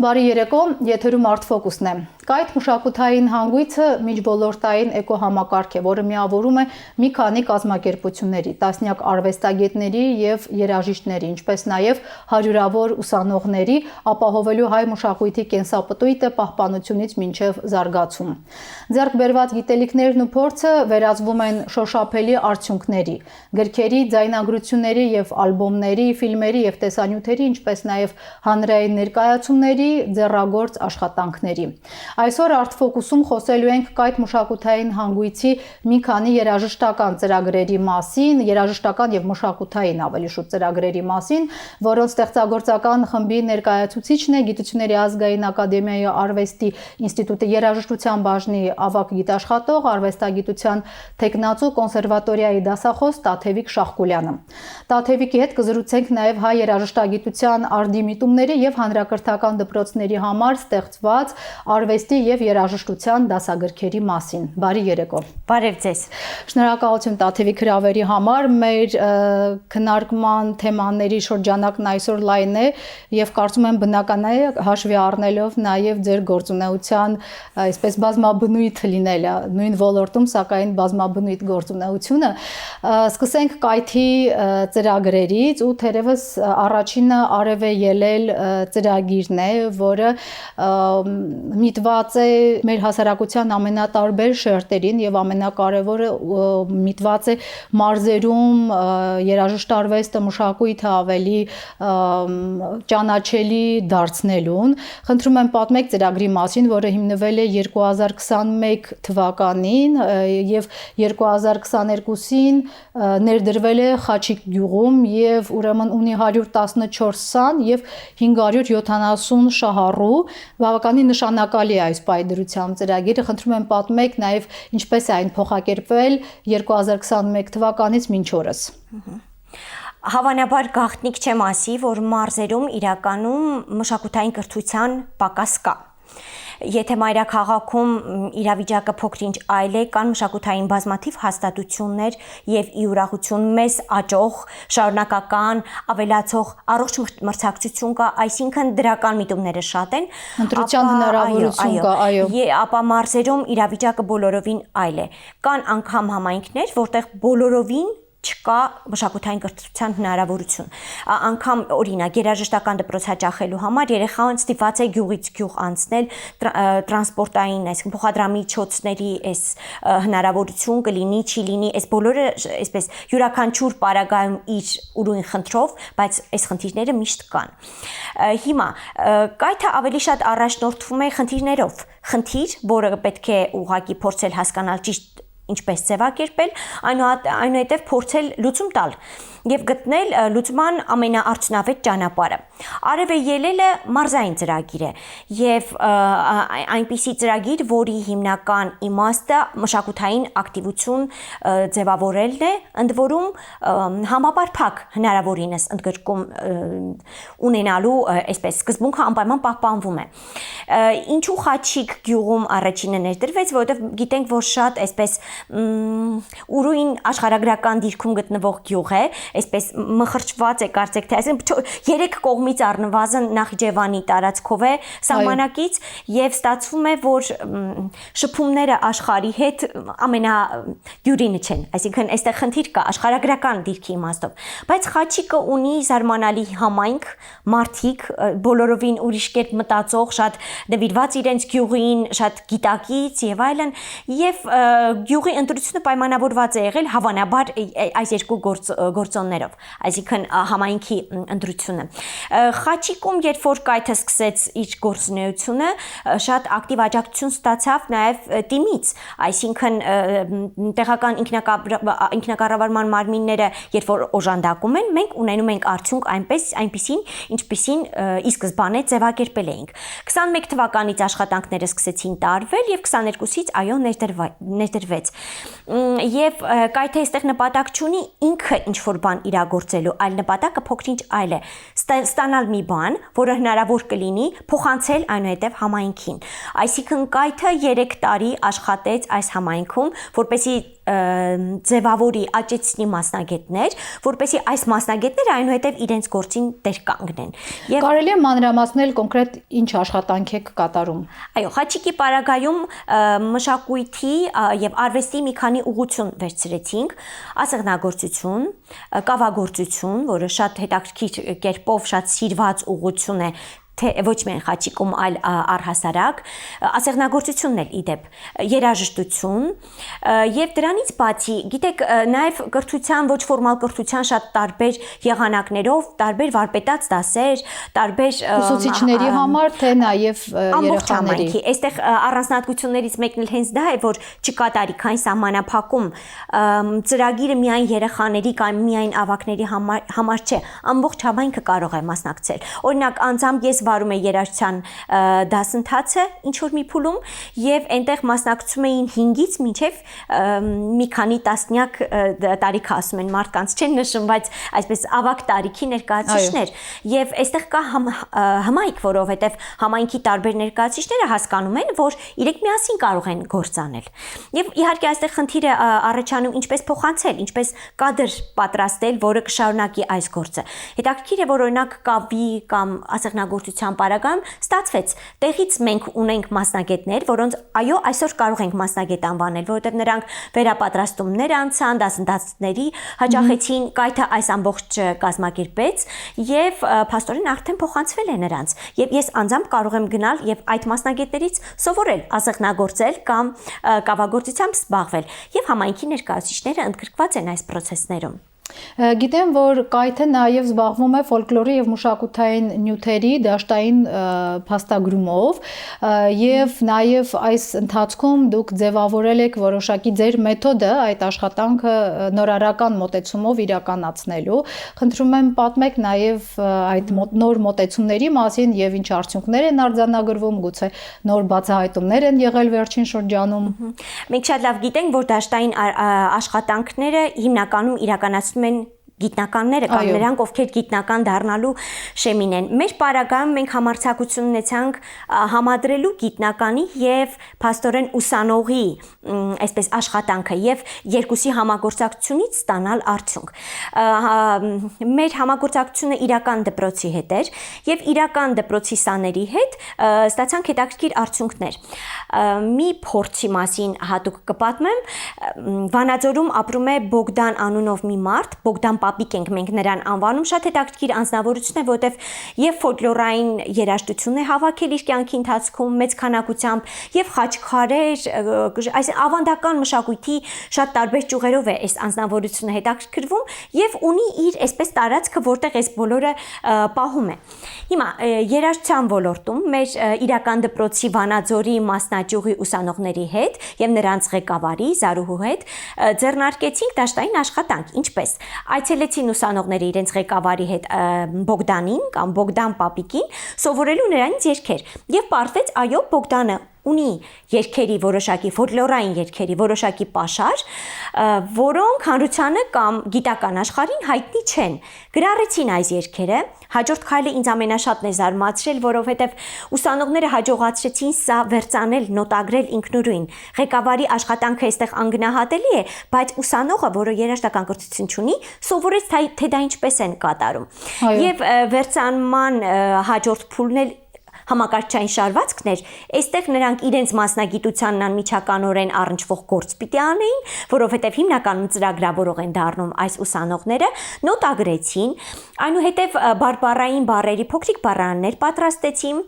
Բարի երեկո, եթերում Արտֆոկուսն է։ Կայթ մշակութային հանգույցը միջբոլորտային էկոհամակարգ է, որը միավորում է մի քանի կազմակերպությունների, տասնյակ արվեստագետների եւ երաժիշտների, ինչպես նաեւ հարյուրավոր ուսանողների, ապահովելու հայ մշակույթի կենսապտույտը պահպանությունից մինչեւ զարգացում։ Ձեռք բերված գիտելիքներն ու փորձը վերածվում են շոշափելի արդյունքների, գրքերի, ձայնագրությունների եւ ալբոմների, ֆիլմերի եւ տեսանյութերի, ինչպես նաեւ հանրային ներկայացումների, ձեռագործ աշխատանքների։ Այսօր Արտֆոկուսում խոսելու ենք կայթ մշակութային հանգույցի մի քանի երաժշտական ծրագրերի մասին, երաժշտական եւ մշակութային ավելի շուտ ծրագրերի մասին, որոնց ստեղծագործական խմբի ներկայացուցիչն է Գիտությունների ազգային ակադեմիայի արվեստի ինստիտուտի երաժշտության բաժնի ավագ գիտաշխատող, արվեստագիտության թեկնածու կոնսերվատորիայի դասախոս Տաթևիկ Շահկուլյանը։ Տաթևիկի հետ կզրուցենք նաեւ հայ երաժշտագիտության արդիմիտումների եւ հանրակրթական դպրոցների համար ստեղծված արվեստի եւ երաժշտության դասագրքերի մասին։ Բարի երեկո։ Բարև ձեզ։ Շնորհակալություն Տաթևիկ հրավերի համար։ Մեր քննարկման թեմաների շրջանակն այսօր լայն է եւ կարծում եմ բնական է հաշվի առնելով նաեւ ձեր գործունեության այսպես բազմաբնույթ լինելը, նույն ոլորտում սակայն բազմաբնույթ գործունեությունը։ Սկսենք կայթի ծրագրերից ու թերևս առաջինը արև է ելել ծրագիրն է, որը միտված է մեր հասարակության ամենատարբեր շերտերին եւ ամենակարևորը միտված է մարզերում երաժշտարվեստը, մշակույթը ավելի ճանաչելի դարձնելուն։ Խնդրում եմ պատմեք ծրագրի մասին, որը հիմնվել է 2021 թվականին եւ 2022-ին ներդրվել է Խաչիկ գյուղում եւ ուրեմն ունի 114 սան եւ 570 շահառու, բավականին նշանակալի է այս պայդրությամբ ծրագիրը։ Խնդրում եմ պատմեք նաև ինչպես է այն փոխակերպվել 2021 թվականից մինչ օրս։ Հավանաբար գաղտնիք չեմ ասի, որ մարզերում իրականում մշակութային կրթության պակաս կա։ Եթե մայրաքաղաքում իրավիճակը փոքր-ինչ այլ է, կան մշակութային բազմաթիվ հաստատություններ եւ ի ուրախություն մեզ աճող, շարունակական, ավելացող առողջ մրցակցություն կա, այսինքն դրական միտումները շատ են, ընտրության հնարավորություն կա, այո։ Ապա մարզերում իրավիճակը բոլորովին այլ է։ Կան անգամ համայնքներ, որտեղ բոլորովին չկա մշակութային կրթության հնարավորություն։ Անգամ օրինակ երաժշտական դպրոց հաճախելու համար երեխան ստիպված է գյուղից գյուղ անցնել տրանսպորտային, այսինքն փոխադրամիջոցների այս հնարավորություն կլինի, չի լինի, այս բոլորը այսպես յուրաքանչյուր պարագայում իր ուրույն խնդրով, բայց այս խնդիրները միշտ կան։ Հիմա կայթը ավելի շատ առաջնորդվում է խնդիրներով։ Խնդիր, որը պետք է ուղղակի փորձել հասկանալ ճիշտ ինչպես ձևակերպել, այնուհետև փորձել լուծում տալ եւ գտնել լուծման ամենաարդյունավետ ճանապարհը։ Արև է ելելը մարզային ծրագիր է եւ այնպիսի ծրագիր, որի հիմնական իմաստը մշակութային ակտիվություն ձևավորելն է, ընդ որում համապարփակ հնարավորինս ընդգրկում ունենալու այսպես սկզբունքը անպայման պահպանվում է։ Ինչու Խաչիկ գյուղում առաջինը ներդրվեց, որովհետեւ գիտենք, որ շատ այսպես ուրույն աշխարհագրական դիրքում գտնվող գյուղ է, այսպես մխրճված է կարծեք թե այսինքն 3 կողմից առնվազն Նախիջևանի տարածքով է սահմանակից եւ ստացվում է, որ շփումները աշխարհի հետ ամենադյուրինը չեն, այսինքն այստեղ խնդիր կա աշխարհագրական դիրքի իմաստով, բայց Խաչիկը ունի զարմանալի համայնք, մարդիկ, բոլորովին ուրիշ կերպ մտածող, շատ նվիրված իրենց գյուղին, շատ գիտակից եւ այլն, եւ գյուղի ընտրությունը պայմանավորված է եղել հավանաբար այս երկու գործոններով, այսինքն համայնքի ընտրությունը։ Խաչիկում, երբ որ կայթը սկսեց իր գործունեությունը, շատ ակտիվ աջակցություն ստացավ նաև թիմից, այսինքն տեղական ինքնակառավարման մարմինները, երբ որ օժանդակում են, մենք ունենում ենք արդյունք այնպիսին, ինչպիսին ի սկզբանե ձևակերպել էինք։ 21 թվականից աշխատանքները սկսեցին տարվել եւ 22-ից այո ներդրվեց։ Եվ կայթե այստեղ նպատակ չունի ինքը ինչ-որ բան իրագործելու, այլ նպատակը փոքր-ինչ այլ է, ստանալ մի բան, որը հնարավոր կլինի փոխանցել այնուհետև համայնքին։ Այսինքն կայքը 3 տարի աշխատեց այս համայնքում, որպեսզի ձևավորի, աճեցնի մասնագետներ, որպեսզի այս մասնագետները այնուհետև իրենց գործին տեր կանգնեն։ Եվ կարելի է մանրամասնել կոնկրետ ինչ աշխատանք եք կատարում։ Այո, Խաչիկի պարագայում մշակույթի եւ արվեստի մի քանի ուղղություն վերցրեցինք՝ ասեղնագործություն, կավագործություն, որը շատ հետաքրքիր կերպով շատ սիրված ուղղություն է թե ոչ միայն Խաչիկում, այլ առհասարակ, ասեղնագործությունն էլ իդեպ, երաժշտություն եւ դրանից բացի, գիտեք, նաեւ կրթության, ոչ ֆորմալ կրթության շատ տարբեր եղանակներով, տարբեր վարպետաց դասեր, տարբեր ուսուցիչների համար, թե նաեւ երեխաների։ Այստեղ առանձնահատկություններից մեկն էլ հենց դա է, որ չկա տարիքային սահմանափակում, ծրագիրը միայն երեխաների կամ միայն ավագների համար չէ, ամբողջ համայնքը կարող է մասնակցել։ Օրինակ, անձամբ ես վարում է երաժշտության դասընթացը ինչ որ մի փուլում եւ այնտեղ մասնակցում էին 5-ից մինչեւ մի քանի տասնյակ տարիք ասում են մարդկանց չեն նշում, բայց այսպես ավագ տարիքի ներկայացուցիչներ եւ այստեղ կա հմայք, որովհետեւ համայնքի տարբեր ներկայացուցիչները հասկանում են, որ իրենք միասին կարող են գործանել։ Եվ իհարկե այստեղ խնդիրը առաջանում ինչպես փոխանցել, ինչպես կադր պատրաստել, որը կշարունակի այս գործը։ Հետաքրքիր է, որ օրինակ կավի կամ ասեղնագործության պարագայում ստացվեց տեղից մենք ունենք մասնագետներ, որոնց այո այսօր կարող ենք մասնագետ անվանել, որովհետև նրանք վերապատրաստումներ անցան, դասընթացների հաճախեցին, կայքը այս ամբողջ կազմակերպեց եւ փաստորեն արդեն փոխանցվել է նրանց։ Եվ ես անձամբ կարող եմ գնալ եւ այդ մասնագետներից սովորել ասեղնագործել կամ կավագործությամբ զբաղվել եւ համայնքի ներկայացուցիչները ընդգրկված են այս process-ներում։ Գիտեմ, որ կայքը նաև զբաղվում է ֆոլկլորի եւ մշակութային նյութերի դաշտային փաստագրումով եւ նաև այս ընթացքում դուք ձևավորել եք որոշակի ձեր մեթոդը այդ աշխատանքը նորարարական մոտեցումով իրականացնելու։ Խնդրում եմ պատմեք նաև այդ նոր մոտեցումների մասին եւ ինչ արդյունքներ են արձանագրվում, գուցե նոր բացահայտումներ են եղել վերջին շրջանում։ Մենք շատ լավ գիտենք, որ դաշտային աշխատանքները հիմնականում իրականացվում են գիտնականները կամ նրանք, ովքեր գիտնական դառնալու շեմին են։ Մեր պարագայում մենք համարձակություն ունեցանք համադրելու գիտնականի եւ փաստորեն ուսանողի այսպես աշխատանքը եւ երկուսի համագործակցությունից ստանալ արդյունք։ Մեր համագործակցությունը իրական դպրոցի հետ էր եւ իրական դպրոցի սաների հետ ստացանք հետաքրքիր արդյունքներ։ Մի փորձի մասին հատուկ կպատմեմ։ Վանաձորում ապրում է Բոգդան անունով մի մարդ, Բոգդան Պապիկ ենք մենք նրան անվանում, շատ հետաքրքիր անձնավորություն է, որտեվ եւ ֆոլկլորային երաժշտություն է հավաքել իր կյանքի ընթացքում մեծ քանակությամբ եւ խաչքարեր, այս ավանդական մշակույթի շատ տարբեր ճյուղերով է այս անձնավորությունը հետաքրքրվում եւ ունի իր այսպես տարածքը, որտեղ այս բոլորը պահում է։ Հիմա երաժշտության ոլորտում մեր իրական դպրոցի Վանաձորի մասնաճյուղի ուսանողների հետ եւ նրանց ղեկավարի Զարուհու հետ ձեռնարկեցինք դաշտային աշխատանք, ինչպես այցելեցին ուսանողները իրենց ղեկավարի հետ Բոգդանին կամ Բոգդան Պապիկին սովորելու նրանից երգեր եւ պարզվեց այո Բոգդանը ունի երգերի որոշակի ֆոլկլորային երգերի որոշակի պաշար, որոնք հանրությանը կամ գիտական աշխարհին հայտնի չեն։ Գրառեցին այս երգերը, հաջորդ քայլը ինձ ամենաշատն է զարմացրել, որովհետև ուսանողները հաջողացրեցին սա վերցանել, նոտագրել ինքնուրույն։ Ղեկավարի աշխատանքը այստեղ անգնահատելի է, բայց ուսանողը, որը երաժշտական կրթություն ունի, սովորեց թե դա ինչպես են կատարում։ Եվ վերցանման հաջորդ փուլն էլ համակարգչային շարվածքներ, այստեղ նրանք իրենց մասնագիտությանն անմիջականորեն առնչվող գործ պիտի անեին, որովհետև հիմնականում ծրագրավորող են դառնում այս ուսանողները, նոտագրեցին, այնուհետև բարբառային բառերի փոքրիկ բառարաններ պատրաստեցին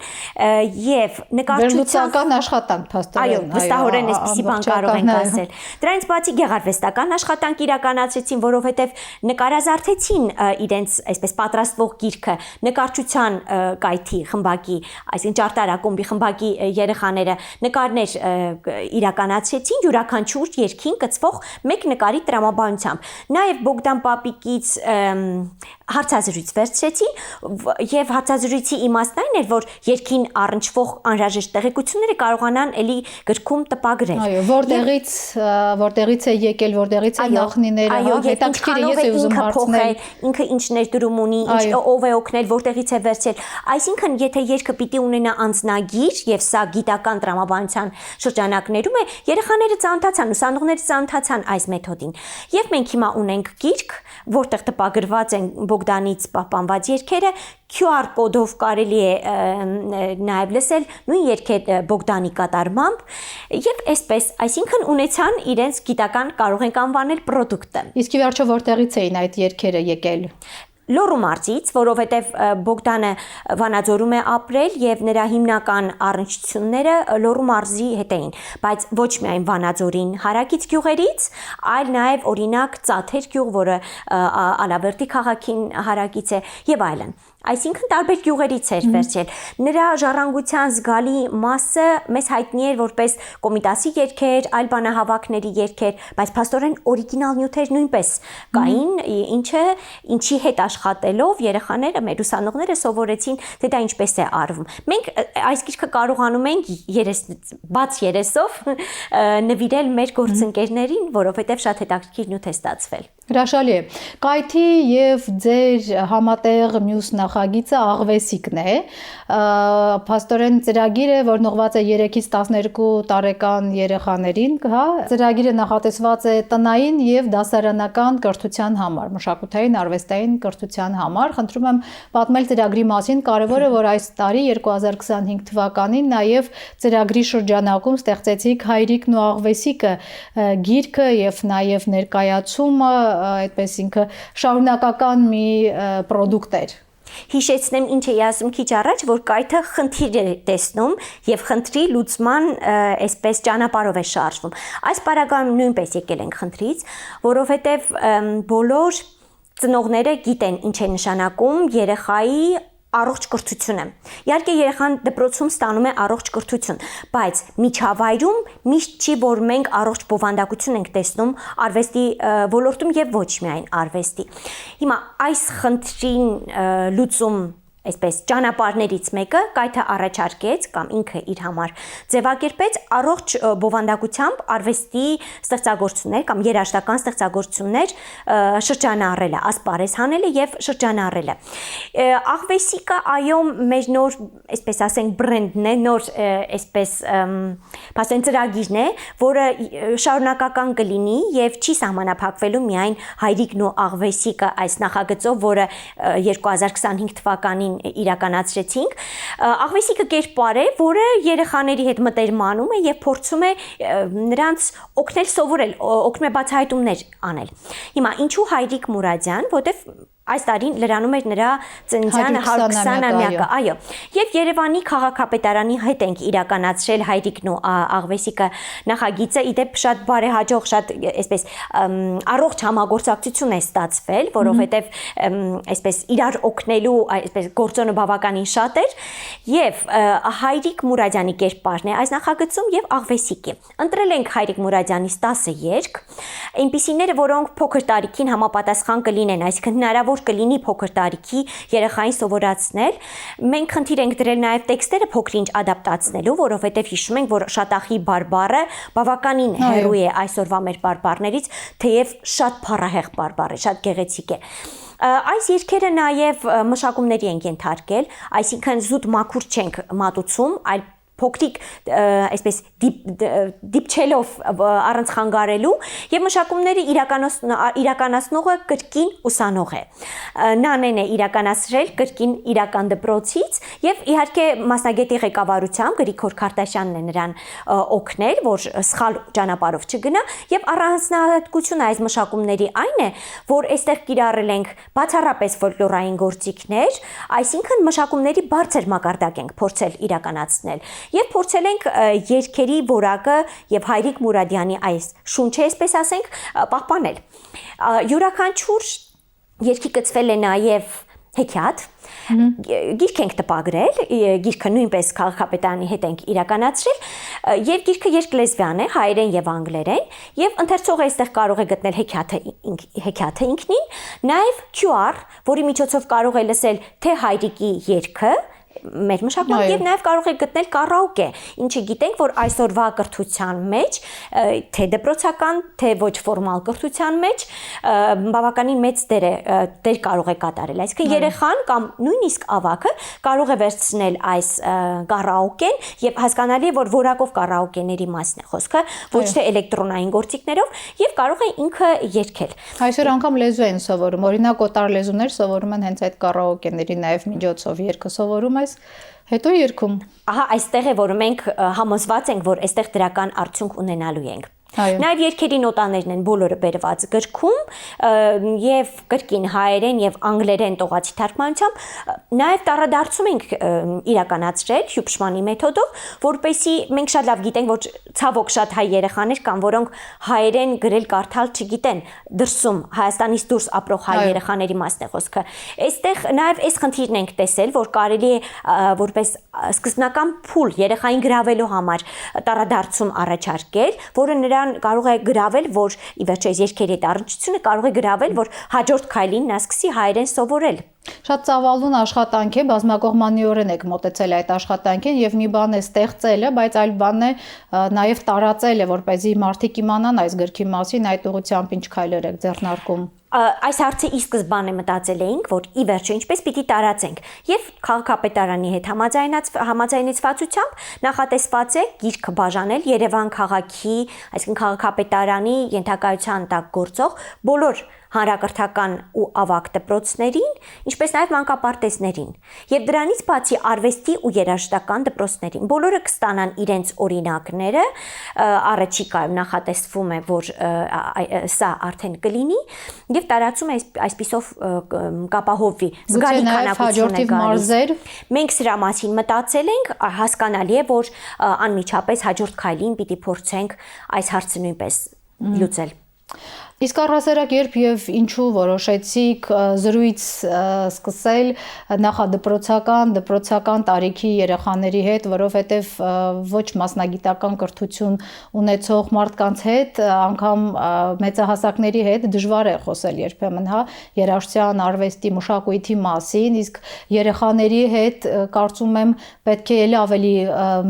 եւ նկարչության աշխատանք փաստորեն, այո, վստահորեն այսպիսի բան կարող ենք ասել։ Դրանից բացի գեղարվեստական աշխատանք իրականացրեցին, որովհետև նկարազարդեցին իրենց այսպես պատրաստվող գիրքը նկարչության կայքի խմբակի այսինքն ճարտարակումբի խմբակի երեխաները նկարներ իրականացրեցին յուրաքանչյուր երգին կցվող մեկ նկարի տրամաբանությամբ։ Նաև Բոգդան Պապիկից հարցազրույց վերցրեցին եւ հարցազրույցի իմաստն այն էր, որ երգին առնչվող անհրաժեշտ տեղեկությունները կարողանան էլի գրքում տպագրել։ Այո, որտեղից է եկել, որտեղից է նախնիները, հետաքրքիր է, ես ուզում հարցնել։ Ինքը ինչ ներդրում ունի, ինչ ով է օգնել, որտեղից է վերցրել։ Այսինքն, եթե երգը պիտի ունենա անձնագիր եւ սա գիտական տրամաբանության շրջանակներում է, երեխաները ծանոթացան, ուսանողները ծանոթացան այս մեթոդին։ Եվ մենք հիմա ունենք գիրք, որտեղ տպագրված են Բոգդանից պահպանված երգերը, QR կոդով կարելի է նաև լսել նույն երգերը Բոգդանի կատարմամբ եւ այսպես, այսինքն ունեցան իրենց գիտական կարող ենք անվանել պրոդուկտը։ Իսկ ի վերջո որտեղից էին այդ երգերը եկել։ Լոռու մարզից, որովհետև Բոգդանը Վանաձորում է ապրել եւ նրա հիմնական առնչությունները Լոռու մարզի հետ էին, բայց ոչ միայն Վանաձորին հարակից գյուղերից, այլ նաեւ օրինակ Ծաթեր գյուղ, որը Ալավերդի քաղաքին հարակից է եւ այլն։ Այսինքն տարբեր գյուղերից էր վերջել։ Նրա ժառանգության զգալի մասը մեզ հայտնի էր որպես Կոմիտասի երգեր, այլ բանահավաքների երգեր, բայց փաստորեն օրիգինալ նյութեր նույնպես կային, ինչի հետ աշխատելով երեխաները, մեր ուսանողները սովորեցին, թե դա ինչպես է արվում։ Մենք այս գիրքը կարողանում ենք բաց երեսով նվիրել մեր գործընկերներին, որովհետև շատ հետաքրքիր նյութ է ստացվել։ Հրաշալի է։ Կայթի եւ ձեր համատեղ մյուս նախագիծը աղվեսիկն է։ Փաստորեն ծրագիրը, որ նողված է 3-ից 12 տարեկան երեխաներին, հա, ծրագիրը նախատեսված է տնային եւ դասարանական կրթության համար, մշակութային, արվեստային կրթության համար։ Խնդրում եմ պատմել ծրագրի մասին, կարևորը որ այս տարի 2025 թվականին նաեւ ծրագրի շրջանակում ստեղծեցիք Հայրիկն ու աղվեսիկը գիրքը եւ նաեւ ներկայացումը, այդպես ինքը շարունակական մի պրոդուկտ էր։ Հիշեցնեմ ինչ էի ասում քիչ առաջ, որ կայթը խնդիր է տեսնում եւ խնդրի լուծման այսպես ճանապարհով է շարժվում։ Այս պարագայում նույնպես եկել ենք խնդրից, որովհետեւ բոլոր ծնողները գիտեն ինչ է նշանակում երեխայի առողջ կրթությունը։ Իհարկե երեխան դպրոցում ստանում է առողջ կրթություն, բայց միջավայրում միշտ չի, որ մենք առողջ բովանդակություն ենք տեսնում արվեստի ոլորտում եւ ոչ միայն արվեստի։ Հիմա այս խնդրին լուծում այսպես ճանապարհներից մեկը կայթը առաջարկեց կամ ինքը իր համար ձևակերպեց առողջ բովանդակությամբ արվեստի ստեղծագործություններ կամ երաժշտական ստեղծագործություններ շրջանառելը, ասպարեզ հանելը եւ շրջանառելը։ Աղվեսիկը այո մեր նոր, այսպես ասենք, բրենդն է, նոր այսպես փաստորեն ծրագիրն է, որը շարունակական կլինի եւ չի սահմանափակվելու միայն Հայրիկն ու աղվեսիկը այս նախագծով, որը 2025 թվականին իրականացրեցինք։ Աղվեսիկը կերպար է, որը երեխաների հետ մտերմանում է եւ փորձում է նրանց օգնել սովորել, օգնում է բացահայտումներ անել։ Հիմա ինչու Հայրիկ Մուրադյան, որտեվ այս տարին լրանում էր նրա ծննդյան 120-ամյակը, այո։ Եվ Երևանի քաղաքապետարանի հետ ենք իրականացրել Հայրիկն ու աղվեսիկը նախագիծը, իդեպ շատ բարեհաջող, շատ այսպես առողջ համագործակցություն է ստացվել, որովհետև այսպես իրար օգնելու այսպես գործոնը բավականին շատ էր, եւ Հայրիկ Մուրադյանի կերպարն է այս նախագծում եւ աղվեսիկի։ Ընտրել ենք Հայրիկ Մուրադյանից 10 երգ, այնպիսիները, որոնք փոքր տարիքին համապատասխան կլինեն, այսինքն հնարավոր կլինի փոքր տարիքի երեխային սովորացնել։ Մենք խնդիր ենք դրել նաև տեքստերը փոքրինչ ադապտացնելու, որովհետև հիշում ենք, որ Շատախի բարբառը բավականին հեռու է այսօրվա մեր բարբառներից, թեև շատ փառահեղ բարբառ է, շատ գեղեցիկ է։ Այս երգերը նաև մշակումների են ենթարկել, այսինքն զուտ մաքուր չենք մատուցում, այլ փոքրիկ այսպես դիպչելով առանց խանգարելու եւ մշակումները իրականացնողը կրկին ուսանող է։ Նանեն է իրականացրել կրկին իրական դպրոցից եւ իհարկե մասնագետի ղեկավարությամբ Գրիգոր Քարտաշյանն է նրան օգնել, որ սխալ ճանապարհով չգնա եւ առանձնահատկությունը այս մշակումների այն է, որ այստեղ կիրառել ենք բացառապես ֆոլկլորային գործիքներ, այսինքն մշակումների բարձր մակարդակ ենք փորձել իրականացնել։ Եվ փորձել ենք երգերի որակը եւ Հայրիկ Մուրադյանի այս շունչը, այսպես ասենք, պահպանել։ Յուրաքանչյուր երգի կցվել է նաեւ հեքիաթ, գիրք ենք տպագրել, գիրքը նույնպես քաղաքապետարանի հետ ենք իրականացրել եւ գիրքը երկլեզվյան է, հայերեն եւ անգլերեն եւ ընթերցողը այստեղ կարող է գտնել հեքիաթը ինքնին, նաեւ QR, որի միջոցով կարող է լսել թե Հայրիկի երգը մեր մշակույթում եւ նաեւ կարող եք գտնել կարաոկե, ինչը գիտենք, որ այսօրվա կրթության մեջ, թե դպրոցական, թե ոչ ֆորմալ կրթության մեջ բավականին մեծ դեր կարող է կատարել։ Այսինքն երեխան կամ նույնիսկ ավագը կարող է վերցնել այս կարաոկեն եւ հասկանալի է, որ որակով կարաոկեների մասն է խոսքը, ոչ թե էլեկտրոնային գործիքներով եւ կարող է ինքը երգել։ Այսօր անգամ լեզու են սովորում, օրինակ օտար լեզուներ սովորում են հենց այդ կարաոկեների նաեւ միջոցով երգը սովորում ես, հետո երգում։ Ահա այստեղ է, որ մենք համոզված ենք, որ այստեղ դրական արդյունք ունենալու ենք։ Նաև երգերի նոտաներն են բոլորը բերված գրքում եւ կրկին հայերեն եւ անգլերեն տողացի թարգմանությամբ նաև տարադարձում ենք իրականացրել հյուպշմանի մեթոդով, որպեսզի մենք շատ լավ գիտենք, որ ցավոք շատ հայ երեխաներ կան, որոնք հայերեն գրել կարդալ չգիտեն, դրսում Հայաստանից դուրս ապրող հայ երեխաների մասն է խոսքը։ Այստեղ նաև այս խնդիրն ենք տեսել, որ կարելի է որպես սկզբնական փուլ երեխային գրավելու համար տարադարձում առաջարկել, որը նրա կարող է գրավել, որ ի վերջո այս երկերի դառնչությունը կարող է գրավել, որ հաջորդ քայլին նա սկսի հայերեն սովորել։ Շատ ծավալուն աշխատանք է, բազմակողմանիորեն եք մոտեցել այդ աշխատանքին եւ մի բան է ստեղծելը, բայց այլ բան է նաեւ տարածելը, որպեսզի մարդիկ իմանան այս գրքի մասին, այդ ուղղությամբ ինչ քայլեր եք ձեռնարկում։ Այս հարցը ի սկզբանե մտածել էինք, որ ի վերջո ինչպես պիտի տարածենք եւ քաղաքապետարանի հետ համաձայնեցվածությամբ նախատեսված է գիրքը բաժանել Երևան քաղաքի, այսինքն քաղաքապետարանի ենթակայության տակ գործող բոլոր հանրակրթական ու ավագ դպրոցներին, ինչպես նաև մանկապարտեզներին եւ դրանից բացի արվեստի ու երաժշտական դպրոցներին բոլորը կստանան իրենց օրինակները, առաջիկայում նախատեսվում է, որ սա արդեն կլինի եւ տարածում է այսպիսով կապահովվի զգալի քանակություն է գալիս։ Մենք սրա մասին մտածել ենք, հասկանալի է, որ անմիջապես հաջորդ քայլին պիտի փորձենք այս հարցը նույնպես լուծել։ Իսկ առհասարակ երբ եւ ինչու որոշեցիք զրույց սկսել դպրոցական տարիքի երեխաների հետ, որովհետեւ ոչ մասնագիտական կրթություն ունեցող մարդկանց հետ, անգամ մեծահասակների հետ դժվար է խոսել երբեմն, հա, երաժշտության, արվեստի, մշակույթի մասին, իսկ երեխաների հետ կարծում եմ պետք է ավելի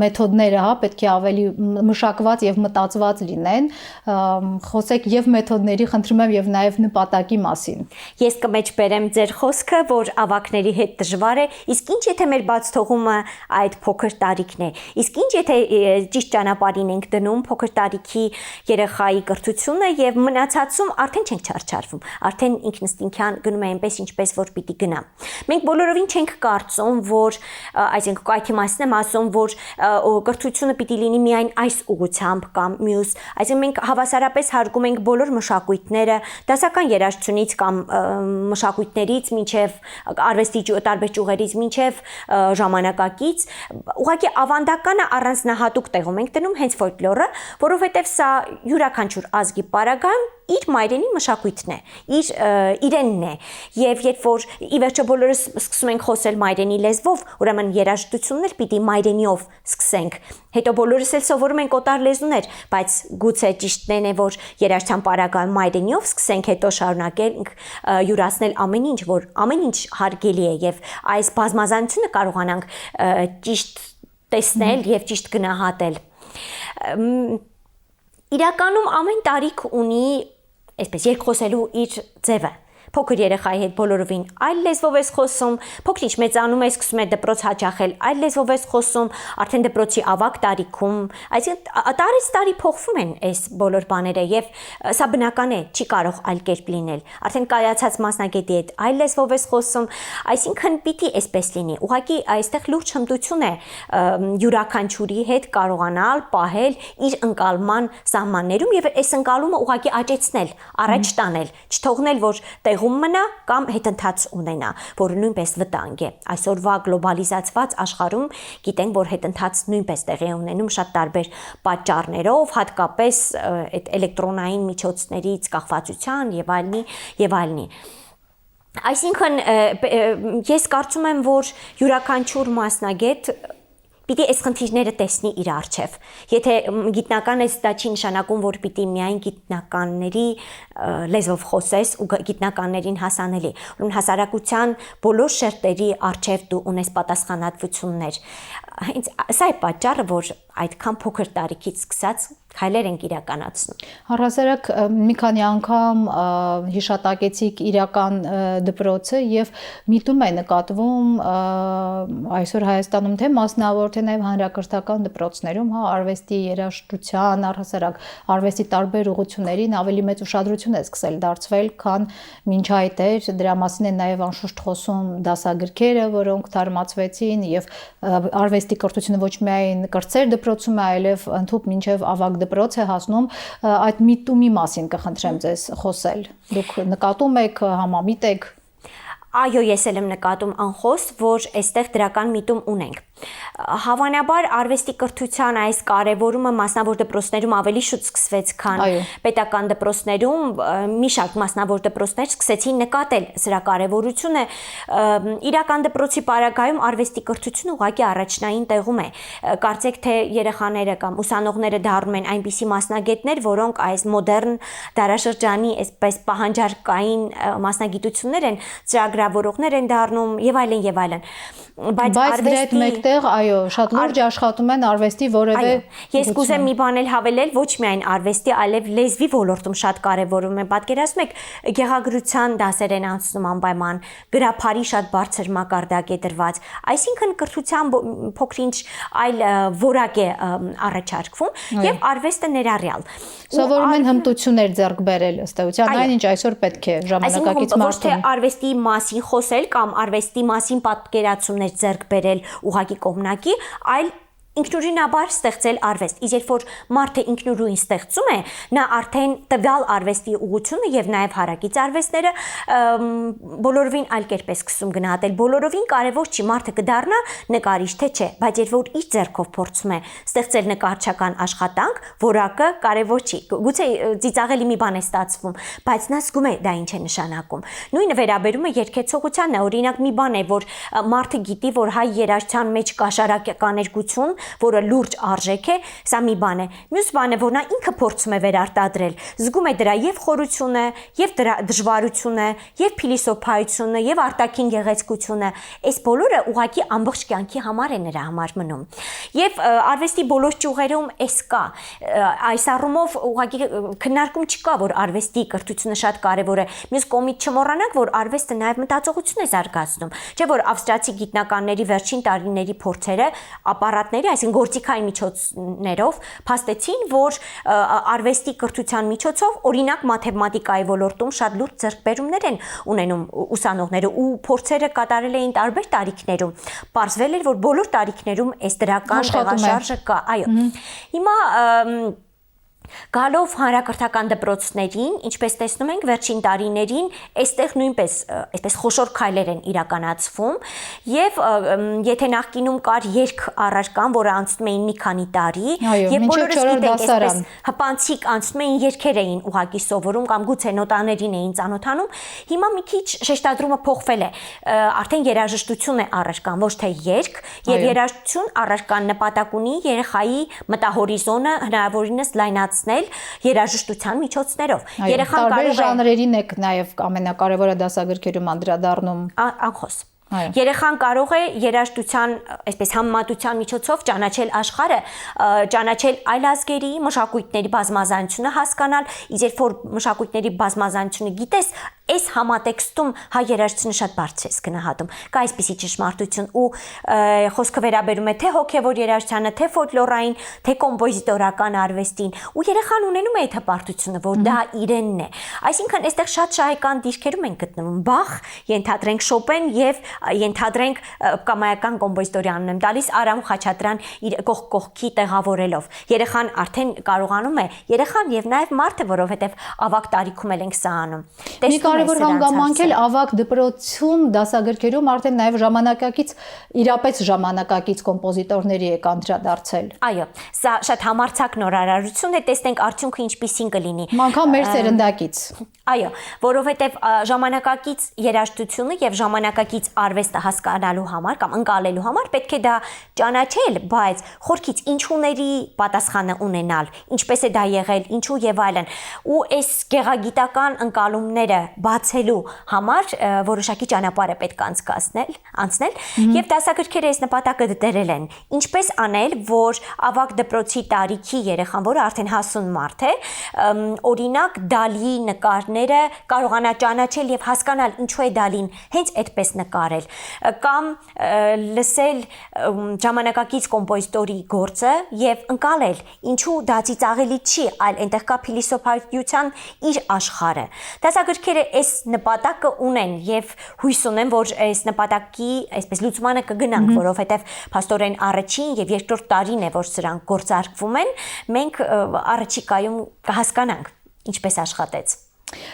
մեթոդները, հա, պետք է ավելի մշակված եւ մտածված լինեն, խոսեք եւ մեթոդների խնդրում եմ եւ նաեւ նպատակի մասին։ Ես կմեջբերեմ ձեր խոսքը, որ ավակների հետ դժվար է, իսկ ինչ եթե մեր բաց թողումը այդ փոքր տարիքն է։ Իսկ ինչ եթե ճիշտ ճանապարհին ենք դնում փոքր տարիքի երեխայի կրթությունը եւ մնացածում արդեն չենք չարչարվում, արդեն ինքնըստինքյան գնում է այնպես ինչպես որ պիտի գնա։ Մենք բոլորովին չենք կարծում, որ այսինքն կայքի մասն եմ ասում, որ կրթությունը պիտի լինի միայն այս ուղղությամբ կամ մյուս, այսինքն մենք հավասարապես հարգում ենք բոլոր մշակույթները, դասական երաժշտությունից կամ մշակույթներից մինչև արվեստի տարբեր ճյուղերից մինչև ժամանակակից, ուղղակի ավանդականը առանձնահատուկ տեղում ենք դնում հենց ֆոլկլորը, որովհետև սա յուրաքանչյուր ազգի պարագայում իր մայրենի մշակույթն է, իրենն է, եւ երբ որ ի վերջո բոլորս սկսում ենք խոսել մայրենի լեզվով, ուրեմն երաժշտությունն էլ պիտի մայրենիով սկսենք, հետո բոլորս էլ սովորում ենք օտար լեզուներ, բայց գուցե ճիշտն է, որ երաժշտության պարագայում մայրենիով սկսենք, հետո շարունակենք յուրացնել ամեն ինչ, որ ամեն ինչ հարգելի է եւ այս բազմազանությունը կարողանանք ճիշտ տեսնել եւ ճիշտ գնահատել։ Իրականում ամեն տարիք ունի այսպես երկխոսելու իր ձևը։ Փոքր երեխայի հետ բոլորովին այլ լեզվով ես խոսում, փոքրինչ մեծանում է սկսում է դպրոց հաճախել, այլ լեզվով ես խոսում, արդեն դպրոցի ավագ տարիքում, այսինքն տարից տարի փոխվում են այս բոլոր բաները եւ սա բնական է, չի կարող այլ կերպ լինել։ Արդեն կայացած մասնագետի հետ այլ լեզվով ես խոսում, այսինքն պիտի այսպես լինի։ Ուղղակի այստեղ լուրջ հմտություն է յուրաքանչյուրի հետ կարողանալ պահել իր ընկալման սահմաններում եւ այս ընկալումը ուղղակի աճեցնել, առաջ տանել, չթողնել, որ մնա կամ հետընթաց ունենա, որը նույնպես վտանգ է։ Այսօրվա գլոբալիզացված աշխարհում գիտենք, որ հետընթաց նույնպես տեղի է ունենում շատ տարբեր պատճառներով, հատկապես այդ էլեկտրոնային միջոցներից կախվածության եւ այլնի։ Այսինքն ես կարծում եմ, որ յուրաքանչյուր մասնագետ պիտի այս խնդիրները տեսնի իր առջև։ Եթե գիտնական ես, դա չի նշանակում, որ պիտի միայն գիտնականների լեզվով խոսես ու գիտնականներին հասանելի։ Ուրեմն հասարակության բոլոր շերտերի առջև դու ունես պատասխանատվություններ։ Հենց սա է պատճառը, որ այդքան փոքր տարիքից սկսած քայլեր ենք իրականացնում։ Առհասարակ մի քանի անգամ հիշատակեցիք իրական դպրոցը եւ միտում է նկատվում այսօր Հայաստանում թե մասնավոր թե նաեւ հանրակրթական դպրոցներում, հա, արվեստի երաժշտության, առհասարակ արվեստի տարբեր ուղղություններին ավելի մեծ ուշադրություն է սկսել դարձվել, քան մինչ այդ էր։ Դրա մասին են նաեւ անշուշտ խոսում դասագրքերը, որոնք թարմացվեցին եւ արվեստի կրթությունը ոչ միայն կրտսեր դպրոցում է, այլև ընդհանուր մինչև ավագ դպրոց է հասնում, այդ միտումի մասին կխնդրեմ ձեզ խոսել։ Դուք նկատում եք, համամիտ եք։ Այո, ես էլ եմ նկատում անխոս, որ այստեղ դրական միտում ունենք։ Հավանաբար արվեստի կրթության այս կարևորումը մասնավոր դպրոցներում ավելի շուտ սկսվեց, քան պետական դպրոցներում։ Մի շարք մասնավոր դպրոցներ սկսեցին նկատել սրա կարևորությունը։ Իրական դպրոցի պարագայում արվեստի կրթությունը ուղղակի առաջնային տեղում է։ Կարծեք թե երեխաները կամ ուսանողները դառնում են այնպիսի մասնագետներ, որոնք այս մոդեռն դարաշրջանի այսպես պահանջարկային մասնագիտություններ են, ծրագրավորողներ են դառնում եւ այլն եւ այլն։ Բայց դրա հետ մեկտեղ, այո, շատ լուրջ աշխատում են արվեստի որևէ։ Ես կուզեմ մի բան էլ հավելել, ոչ միայն արվեստի, այլև լեզվի ոլորտում շատ կարևորում է։ Պատկերացնում եք, գեղագրության դասեր են անցնում անպայման, գրափարի շատ բարձր մակարդակ է դրված։ Այսինքն կրթության փոքր-ինչ այլ որակ է առաջարկվում եւ արվեստը ներառյալ։ Սովորում են հմտություններ ձեռք բերել ըստ էության, այն ինչ այսօր պետք է ժամանակակից մարդուն։ Ոչ թե արվեստի մասին խոսել կամ արվեստի մասին պատկերացումներ ձեռք բերել ուղղակի կողմնակի, այլ ինքնուրույնաբար ստեղծել արվեստ։ Իսկ երբ որ մարդը ինքնուրույն ստեղծում է, նա արդեն տվյալ արվեստի ուղղությունը եւ նաեւ հարակից արվեստները բոլորովին այլ կերպ է սկսում գնահատել։ Բոլորովին կարեւոր չի մարդը կդառնա նկարիչ թե չէ, բայց երբ որ իր ձեռքով փորձում է ստեղծել նկարչական աշխատանք, որակը կարեւոր չի։ Գուցե ծիծաղելի մի բան է ստացվում, բայց նա զգում է դա ինչ է նշանակում։ Նույնը վերաբերում է երգեցողությանն է։ Օրինակ մի բան է, որ մարդը գիտի, որ հայ երաժշտության մեջ կա շարակականերգություն, որը լուրջ արժեք է, սա մի բան է։ Մյուս բանը, որ նա ինքը փորձում է վերարտադրել, զգում է դրա եւ խորությունը, եւ դրա դժվարությունը, եւ փիլիսոփայությունը, եւ արտաքին գեղեցկությունը, այս բոլորը ուղղակի ամբողջ կյանքի համար է նրա համար մնում։ Եվ արվեստի բոլոր ճյուղերում էս կա։ Այս առումով ուղղակի քննարկում չկա, որ արվեստի կրթությունը շատ կարեւոր է։ Մյուս կողմից չմոռանանք, որ արվեստը նաեւ մտածողություն է զարգացնում։ Չէ՞ որ ավստրիացի գիտնականների վերջին տարիների փորձերը ապարատների, այսինքն գործիքային միջոցներով փաստեցին, որ արվեստի կրթության միջոցով օրինակ մաթեմատիկայի ոլորտում շատ լուրջ ձեռքբերումներ են ունենում ուսանողները ու փորձերը կատարել էին տարբեր տարիքներում։ Պարզվել էր, որ բոլոր տարիքներում այս դրական տեղաշարժը կա։ Այո։ Հիմա գալով հանրակրթական դպրոցներին, ինչպես տեսնում ենք, վերջին տարիներին այստեղ նույնպես այսպես խոշոր քայլեր են իրականացվում եւ եթե նախկինում կար երգ առարկան, որը անցնում էին մի քանի տարի, եւ բոլորս գիտենք այսպես հպանցիկ անցնում էին երգեր էին ուղակի սովորում կամ գուցե նոտաներին էին ծանոթանում, հիմա մի քիչ շեշտադրումը փոխվել է։ Արդեն երաժշտություն է առարկան, ոչ թե երգ, եւ երաժշտություն առարկան նպատակ ունի երեխայի մտահորիզոնը հնարավորինս լայնացնել երաժշտության միջոցներով։ Երեխան կարող է ժանրերին եք նաև ամենակարևորը դասագրքերում անդրադառնում։ Անխոս։ Երեխան կարող է երաժշտության, այսպես համեմատության միջոցով ճանաչել աշխարհը, ճանաչել այլ ազգերի մշակույթների բազմազանությունը հասկանալ, իսկ երբ որ մշակույթների բազմազանությունը գիտես, այս համատեքստում հայ երաժշտությունը շատ բարձր է գնահատում։ Կա այսպիսի ճշմարտություն ու խոսքը վերաբերում է թե հոգևոր երաժշտությանը, թե ֆոլկլորային, թե կոմպոզիտորական արվեստին, ու երեխան ունենում է այդ հպարտությունը, որ դա իրենն է։ Այսինքն այստեղ շատ շահեկան դիրքերում են գտնվում Բախ, ենթադրենք Շոպեն եւ ենթադրենք կամայական կոմպոզիտորյանն եմ տալիս Արամ Խաչատրյան իր կողքի տեղավորելով։ Երեխան արդեն կարողանում է, երեխան եւ նաեւ մարդը, որովհետեւ ավակ տարիքում էլ ենք սա անում։ կարևոր հանգամանք էլ ավագ դպրոցում դասագրքերում արդեն նաև ժամանակակից իրապես ժամանակակից կոմպոզիտորների է անդրադարձել։ Այո, սա շատ համարձակ նորարարություն է, տեսնենք արդյունքը ինչպիսին կլինի։ Անկամ մեր սերնդակից։ Այո, որովհետև ժամանակակից երաժշտությունը եւ ժամանակակից արվեստը հասկանալու համար կամ ընկալելու համար պետք է դա ճանաչել, բայց խորքից ինչուների պատասխանը ունենալ, ինչպես է դա եղել, ինչու եւ այլն։ Ու այս գեղագիտական ընկալումները բացելու համար որոշակի ճանապարհ է պետք անցնել եւ դասագրքերը այս նպատակը դրել են։ Ինչպես անել, որ ավագ դպրոցի տարիքի երեխան, որը արդեն հասուն մարդ է, օրինակ Դալիի նկարները կարողանա ճանաչել եւ հասկանալ ինչու է Դալին հենց այդպես նկարել, կամ լսել ժամանակակից կոմպոզիտորի գործը եւ ընկալել ինչու դա ծիծաղելի չի, այլ այնտեղ կա փիլիսոփայության իր աշխարհը։ Դասագրքերը այս նպատակը ունեն եւ հույս ունեմ, որ այս նպատակի այսպես լուծմանը կգնանք, որովհետեւ փաստորեն առաջին եւ երկրորդ տարին է, որ սրանք գործարկվում են, մենք առաջիկայում կհասկանանք ինչպես աշխատեց։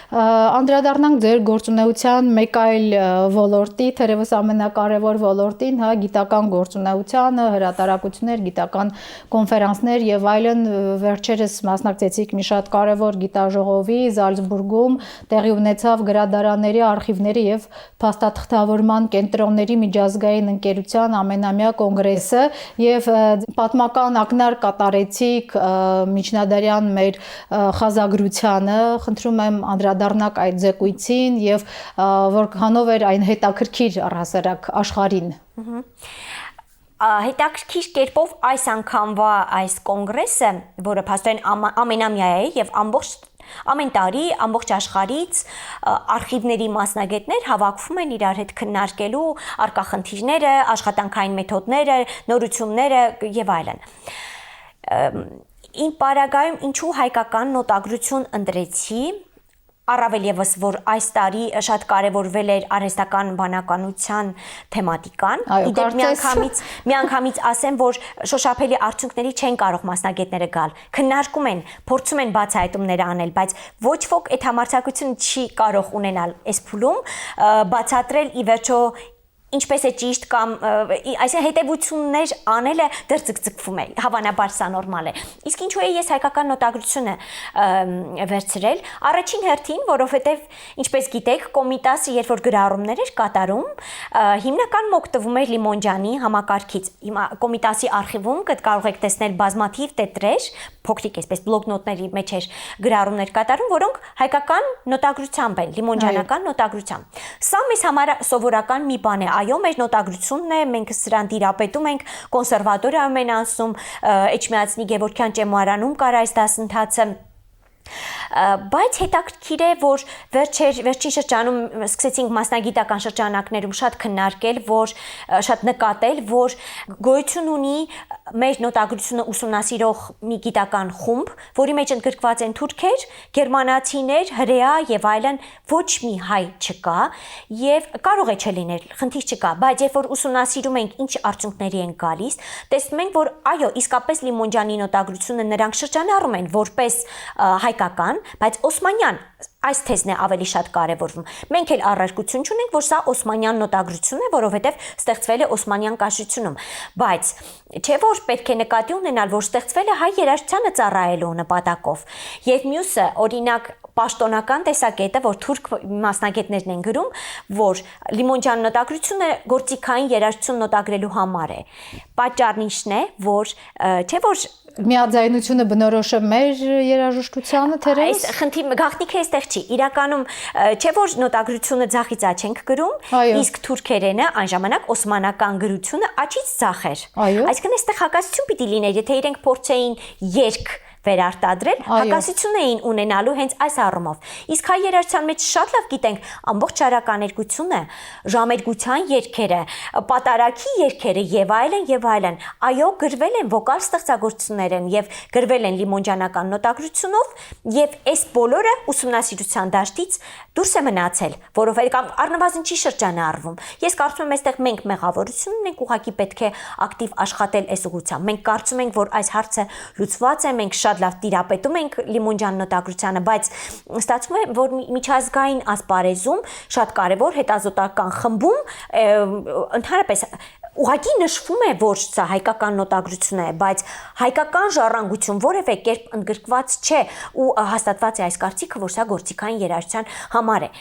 Անդրադառնանք ձեր գործունեության մեկ այլ ոլորտի, թերևս ամենակարևոր ոլորտին, հա, գիտական գործունեությանը, հրատարակություններ, գիտական կոնֆերանսներ եւ այլն, վերջերս մասնակցեցիք մի շատ կարևոր գիտաժողովի Զալցբուրգում տեղի ունեցավ գրադարանների, արխիվների եւ փաստաթղթավորման կենտրոնների միջազգային ընկերության ամենամյա կոնգրեսը եւ պատմական ակնարկ կատարեցիք միջնադարյան մեր խազագրությանը, խնդրում եմ անդրադառնաք այդ ձեկույթին եւ որքանով էր այն հետաքրքիր առհասարակ աշխարհին։ Հետաքրքիր կերպով այս անգամվա այս կոնգրեսը, որը փաստորեն ամենամյա է եւ ամեն տարի ամբողջ աշխարհից արխիվների մասնագետներ հավաքվում են իրար հետ քննարկելու առկա խնդիրները, աշխատանքային մեթոդները, նորությունները եւ այլն։ Իմ պարագայում ինչու հայկական նոտագրություն ընտրեցի, առավել եւս որ այս տարի շատ կարևորվել էր արհեստական բանականության թեմատիկան։ Իդեպ միանգամից ասեմ, որ շոշափելի արդյունքների չեն կարող մասնագետները գալ։ Քննարկում են, փորձում են բացահայտումներ անել, բայց ոչ ոք այդ համարձակությունը չի կարող ունենալ այս փուլում բացատրել ի վերջո ինչպես է ճիշտ կամ այսինքն հետևություններ անելը դեռ ձգձգվում է, հավանաբար սա նորմալ է։ Իսկ ինչու է ես հայկական նոտագրությունը վերցրել, առաջին հերթին, որովհետև ինչպես գիտեք, Կոմիտասը երբ որ գրառումներ էր կատարում, հիմնական օգտվում էր Լիմոնջանի համակարգից։ Հիմա Կոմիտասի արխիվում կարող եք տեսնել բազմաթիվ տետրեր, փոքրիկ այսպես բլոկնոտների մեջ էր գրառումներ կատարում, որոնք հայկական նոտագրությամբ են, լիմոնջանական նոտագրությամբ։ Սա մեզ համար սովորական մի բան է։ Այո, մեր նոտագրությունն է, մենք սրան տիրապետում ենք, կոնսերվատորիայում են անցնում, Էջմիածնի Գևորգյան ճեմարանում կար այս դասընթացը։ Բայց հետաքրքիր է, որ վերջին շրջանում սկսեցինք մասնագիտական շրջանակներում շատ քննարկել, շատ նկատել, որ գոյություն ունի մեր նոտագրությունը ուսումնասիրող մի գիտական խումբ, որի մեջ ընդգրկված են թուրքեր, գերմանացիներ, հրեա եւ այլն, ոչ մի հայ չկա եւ կարող է չլինել, խնդիր չկա, բայց երբ որ ուսումնասիրում ենք ինչ արդյունքների են գալիս, տեսնում ենք, որ այո, իսկապես Լիմոնջանի նոտագրությունը նրանք շրջանառում են որպես հայկական, բայց օսմանյան այս թեզն է ավելի շատ կարևորվում։ Մենք էլ առարկություն չունենք, որ սա օսմանյան նոտագրություն է, որովհետև ստեղծվել է Օսմանյան կայսրությունում, բայց չէ որ պետք է նկատի ունենալ, որ ստեղծվել է հայ երաժշտությանը ծառայելու նպատակով։ Եվ մյուսը, օրինակ, պաշտոնական տեսակետը, որ թուրք մասնագետներն են գրում, որ Լիմոնջան նոտագրությունը գործիքային երաժշտություն նոտագրելու համար է։ Պատճառն ինչն է, որ չէ որ միաձայնությունը բնորոշ է մեր երաժշտությանը թերևս։ Այս խնդիրը գաղտնիքը այստեղ չի։ Իրականում չէ որ նոտագրությունը ձախից աջ ենք գրում, իսկ թուրքերենը այն ժամանակ օսմանական գրությունը աջից ձախ էր։ Այսինքն այստեղ հակասություն պիտի լիներ, եթե իրենք փորձեին երգ վերարտադրել, հակասություն էին ունենալու հենց այս առումով։ Իսկ հայ երաժշտության մեջ շատ լավ գիտենք ամբողջ շարականերգությունը, ժամերգության երգերը, պատարագի երգերը եւ այլն, այո, գրվել են վոկալ ստեղծագործություններ են եւ գրվել են լիմոնջանական նոտագրությունով եւ այս բոլորը ուսումնասիրության դաշտից դուրս է մնացել, որովհետեւ կամ առնվազն չի շրջանառվում։ Ես կարծում եմ այստեղ մենք մեղավորություն ունենք, ուղղակի պետք է ակտիվ աշխատել այս ուղղությամբ։ Մենք կարծում ենք, որ այս հարցը լուծված է, մենք շատ լավ տիրապետում ենք Լիմոնջան նոտագրությանը, բայց ստացվում է, որ միջազգային ասպարեզում շատ կարևոր հետազոտական խմբում ընդհանրապես ուղղակի նշվում է, որ սա հայկական նոտագրություն է, բայց հայկական ժառանգություն որևէ կերպ ընդգրկված չէ ու հաստատված է այս կարծիքը, որ սա գործիքային երաժշտության համար է։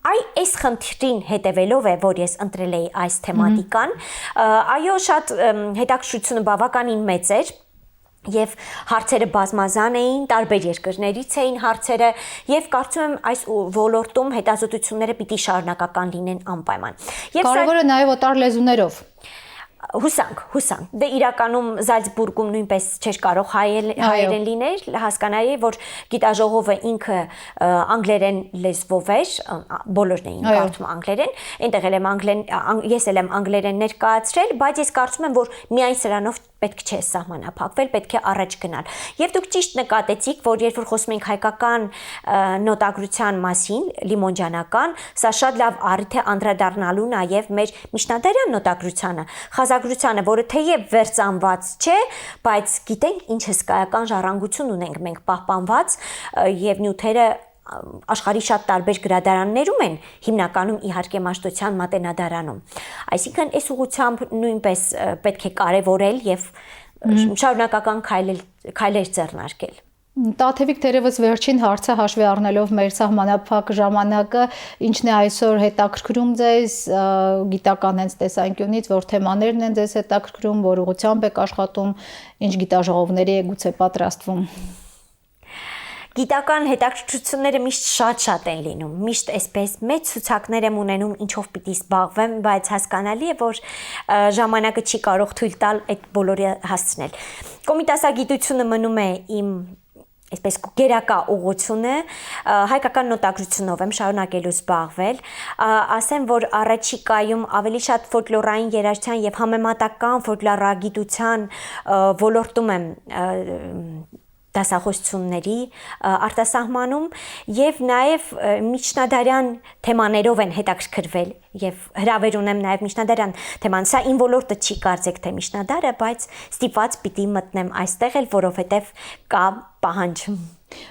Այս խնդրին հետևելով է, որ ես ընտրել էի այս թեմատիկան, այո, շատ հետաքրքրությունը բավականին մեծ էր, եւ հարցերը բազմազան էին, տարբեր երկրներից էին հարցերը եւ կարծում եմ այս ոլորտում հետազոտությունները պիտի շարունակական լինեն անպայման։ Կարևորը նաեւ օտար լեզուներով։ Հուսանք։ Դե իրականում Զալցբուրգում նույնպես չէր կարող հայերեն լիներ, հասկանալի է, որ գիտաժողովը ինքը անգլերեն լեզվով էր, բոլորն էին կարդում անգլերեն, այնտեղ ես էլ եմ անգլերեն ներկայացրել, բայց ես կարծում եմ, որ միայն սրանով պետք չէ սահմանափակվել, պետք է առաջ գնալ։ Եվ դուք ճիշտ նկատեցիք, որ երբ որ խոսում ենք հայկական նոտագրության մասին, լիմոնջանական, սա շատ լավ առիթ է անդրադառնալու նաև մեր միջնադարյան նոտագրությանը, խազագրությանը, որը թեև վերծանված չէ, բայց գիտենք ինչ հսկայական ժառանգություն ունենք մենք պահպանված եւ նյութերը աշխարհի շատ տարբեր գրադարաններում են, հիմնականում իհարկե Մաշտոցյան մատենադարանում։ Այսինքն այս ուղղությամբ նույնպես պետք է կարևորել եւ շարունակական քայլեր ձեռնարկել։ Տաթևիկ թերևս վերջին հարցը հաշվի առնելով մեր սահմանափակ ժամանակը, ինչն է այսօր հետաքրքրում ձեզ գիտական հենց տեսանկյունից, որ թեմաներն են ձեզ հետաքրքրում, որ ուղղությամբ եք աշխատում, ինչ գիտաժողովների եք գուցե պատրաստվում։ Գիտական հետաքրքրությունները միշտ շատ են լինում, միշտ այսպես մեծ ցուցակներ եմ ունենում, ինչով պիտի զբաղվեմ, բայց հասկանալի է, որ ժամանակը չի կարող թույլ տալ այդ բոլորը հասցնել։ Կոմիտասագիտությունը մնում է իմ այսպես գերակա ուղղությունը, հայկական նոտագրությունով եմ շարունակելու զբաղվել, ասեմ, որ առաջիկայում ավելի շատ ֆոլկլորային երաժշտության եւ համեմատական ֆոլկլորագիտության ոլորտում եմ դասախոսությունների արտասահմանում եւ նաեւ միջնադարյան թեմաներով են հետաքրքրվել եւ հրավեր ունեմ նաեւ միջնադարյան թեման։ Սա իմ ոլորտը չի կարծեք թե միջնադարը, բայց ստիպված պիտի մտնեմ այստեղ էլ, որովհետեւ կա պահանջ։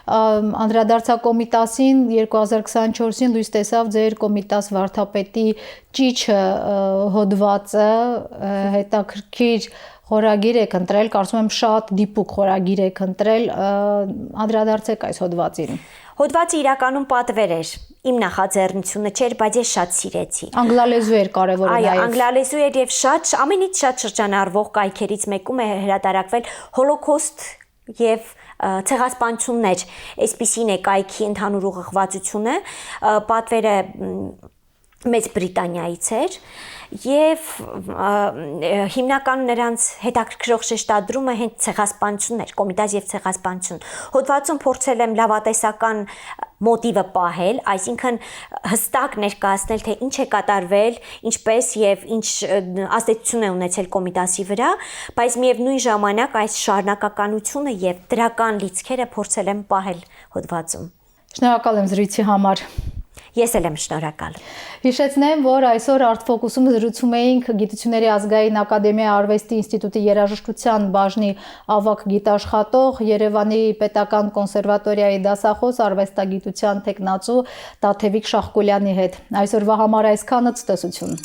Անդրադարձա Կոմիտասին 2024-ին լույս տեսավ ձեր Կոմիտաս վարդապետի ճիչը հոդվածը, հետաքրքիր խորագիր եք ընտրել, կարծում եմ շատ դիպուկ խորագիր եք ընտրել, անդրադարձեք այս հոդվածին։ Հոդվածը իրականում պատվեր էր, իմ նախաձեռնությունը չէր, բայց ես շատ սիրեցի։ Անգլալեզու էր կարևորը նաև։ Այո, անգլալեզու էր եւ ամենից շատ շրջանառվող կայքերից մեկում է հրատարակվել Հոլոկոստ եւ ցեղասպանություններ, այսպիսին է կայքի ընդհանուր ուղղվածությունը, պատվերը Մեծ Բրիտանիայից էր եւ հիմնական նրանց հետաքրքրող շեշտադրումը հենց ցեղասպանությունն էր, կոմիտաս եւ ցեղասպանություն։ Հոդվածում փորձել եմ լավատեսական մոտիվը պահել, այսինքն հստակ ներկայացնել, թե ինչ է կատարվել, ինչպես եւ ինչ ազդեցություն է ունեցել կոմիտասի վրա, բայց միևնույն ժամանակ այս շարունակականությունը եւ դրական լիցքերը փորձել եմ պահել հոդվածում։ Շնորհակալ եմ զրույցի համար։ Ես էլ եմ շնորհակալ։ Հիշեցնեմ, որ այսօր Art-Focus-ում զրուցում էինք Գիտությունների ազգային ակադեմիայի Արվեստի ինստիտուտի երաժշտության բաժնի ավագ գիտաշխատող, Երևանի պետական կոնսերվատորիայի դասախոս, արվեստագիտության թեկնածու Տաթևիկ Շահկոլյանի հետ։ Այսօրվա համար այսքանը, ցտեսություն։